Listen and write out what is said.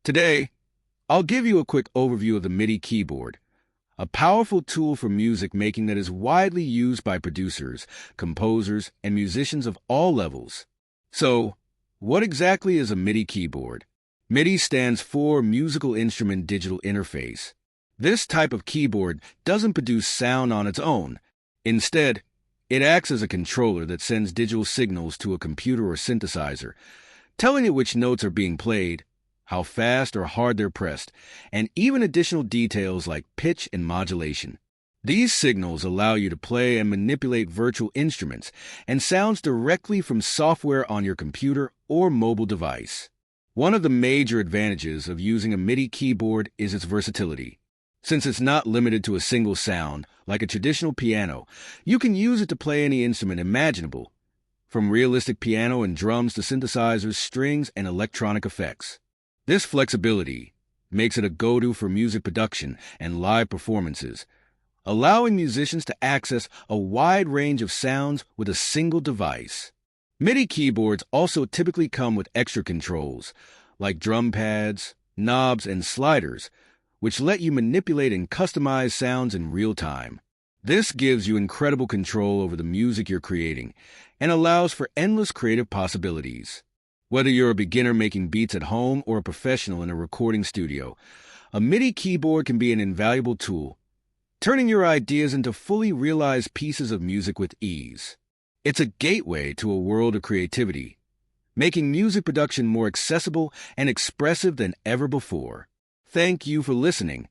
Today, I'll give you a quick overview of the MIDI keyboard, a powerful tool for music making that is widely used by producers, composers, and musicians of all levels. So, what exactly is a MIDI keyboard? MIDI stands for Musical Instrument Digital Interface. This type of keyboard doesn't produce sound on its own. Instead, it acts as a controller that sends digital signals to a computer or synthesizer, telling it which notes are being played, how fast or hard they're pressed, and even additional details like pitch and modulation. These signals allow you to play and manipulate virtual instruments and sounds directly from software on your computer or mobile device. One of the major advantages of using a MIDI keyboard is its versatility. Since it's not limited to a single sound, like a traditional piano, you can use it to play any instrument imaginable, from realistic piano and drums to synthesizers, strings, and electronic effects. This flexibility makes it a go-to for music production and live performances, allowing musicians to access a wide range of sounds with a single device. MIDI keyboards also typically come with extra controls, like drum pads, knobs, and sliders, which let you manipulate and customize sounds in real time. This gives you incredible control over the music you're creating and allows for endless creative possibilities. Whether you're a beginner making beats at home or a professional in a recording studio, a MIDI keyboard can be an invaluable tool, turning your ideas into fully realized pieces of music with ease. It's a gateway to a world of creativity, making music production more accessible and expressive than ever before. Thank you for listening.